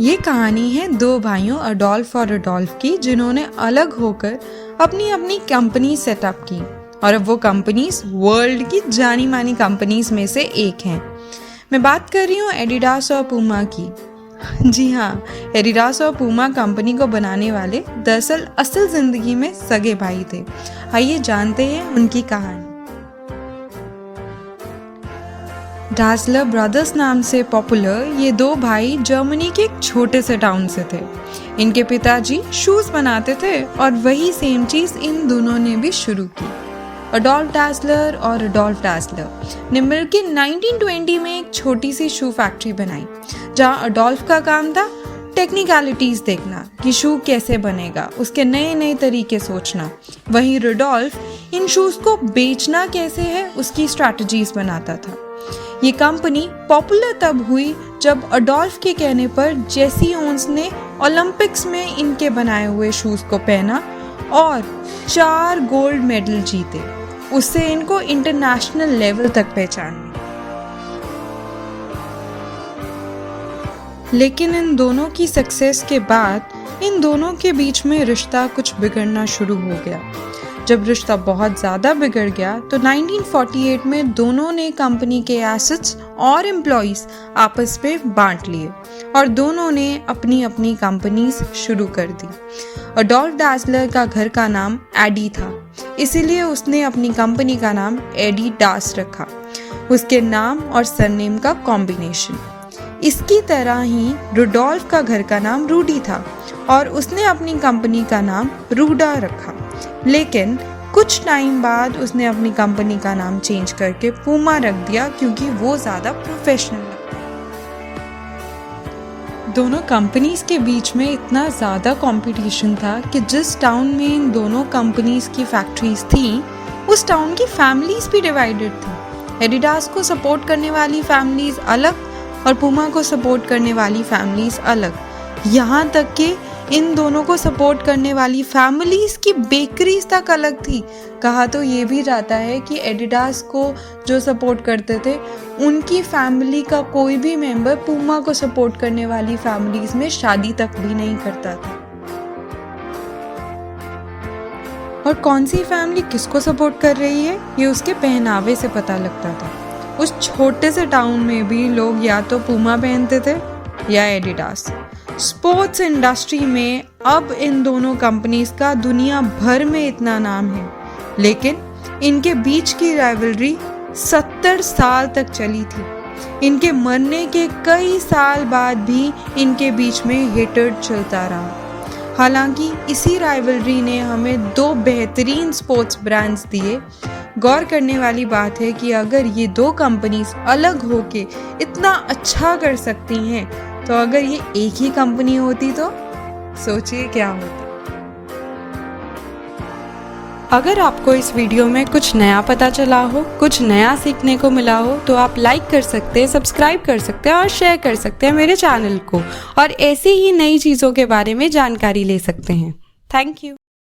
ये कहानी है दो भाइयों अडोल्फ और रडोल्फ की, जिन्होंने अलग होकर अपनी अपनी कंपनी सेटअप की और अब वो कंपनीज वर्ल्ड की जानी मानी कंपनीज में से एक हैं। मैं बात कर रही हूँ एडिडास और पूमा की। जी हाँ, एडिडास और पूमा कंपनी को बनाने वाले दरअसल असल जिंदगी में सगे भाई थे। आइए जानते हैं उनकी कहानी। डासलर ब्रदर्स नाम से पॉपुलर ये दो भाई जर्मनी के एक छोटे से टाउन से थे। इनके पिताजी शूज बनाते थे और वही सेम चीज इन दोनों ने भी शुरू की। अडोल्फ डासलर और रडोल्फ डासलर ने मिलकर 1920 में एक छोटी सी शू फैक्ट्री बनाई, जहां अडोल्फ का काम था टेक्निकलिटीज देखना कि शू कैसे बनेगा, उसके नए नए तरीके सोचना। वहीं रडोल्फ इन शूज को बेचना कैसे है उसकी स्ट्रैटेजीज बनाता था। ये कंपनी पॉपुलर तब हुई जब अडोल्फ के कहने पर जेसी ओन्स ने ओलंपिक्स में इनके बनाए हुए शूज को पहना और 4 गोल्ड मेडल जीते। उससे इनको इंटरनेशनल लेवल तक पहचान मिली। लेकिन इन दोनों की सक्सेस के बाद इन दोनों के बीच में रिश्ता कुछ बिगड़ना शुरू हो गया। जब रिश्ता बहुत ज़्यादा बिगड़ गया तो 1948 में दोनों ने कंपनी के एसेट्स और एम्प्लॉइज आपस में बांट लिए और दोनों ने अपनी अपनी कंपनीज शुरू कर दी। अडोल्फ डासलर का घर का नाम एडी था, इसीलिए उसने अपनी कंपनी का नाम एडिडास रखा, उसके नाम और सरनेम का कॉम्बिनेशन। इसकी तरह ही रडोल्फ का घर का नाम रूडी था और उसने अपनी कंपनी का नाम रूडा रखा। लेकिन कुछ टाइम बाद उसने अपनी कंपनी का नाम चेंज करके पूमा रख दिया, क्योंकि वो ज़्यादा प्रोफेशनल लगता। दोनों कंपनीज के बीच में इतना ज़्यादा कंपटीशन था कि जिस टाउन में इन दोनों कंपनीज की फैक्ट्रीज थी उस टाउन की फैमिलीज भी डिवाइडेड थी। एडिडास को सपोर्ट करने वाली फैमिलीज अलग और पूमा को सपोर्ट करने वाली फैमिलीज अलग। यहाँ तक कि इन दोनों को सपोर्ट करने वाली फैमिलीज की बेकरीज तक अलग थी। कहा तो ये भी जाता है कि एडिडास को जो सपोर्ट करते थे उनकी फैमिली का कोई भी मेंबर पूमा को सपोर्ट करने वाली फैमिलीज में शादी तक भी नहीं करता था। और कौन सी फैमिली किसको सपोर्ट कर रही है ये उसके पहनावे से पता लगता था। उस छोटे से टाउन में भी लोग या तो पूमा पहनते थे या एडिडास। स्पोर्ट्स इंडस्ट्री में अब इन दोनों कंपनीज का दुनिया भर में इतना नाम है, लेकिन इनके बीच की राइवलरी 70 साल तक चली थी। इनके मरने के कई साल बाद भी इनके बीच में हेटर्ड चलता रहा। हालांकि इसी राइवलरी ने हमें 2 बेहतरीन स्पोर्ट्स ब्रांड्स दिए। गौर करने वाली बात है कि अगर ये 2 कंपनीज अलग होके इतना अच्छा कर सकती हैं, तो अगर ये एक ही कंपनी होती तो सोचिए क्या होता। अगर आपको इस वीडियो में कुछ नया पता चला हो, कुछ नया सीखने को मिला हो, तो आप लाइक कर सकते हैं, सब्सक्राइब कर सकते हैं और शेयर कर सकते हैं मेरे चैनल को, और ऐसी ही नई चीज़ों के बारे में जानकारी ले सकते हैं। Thank you.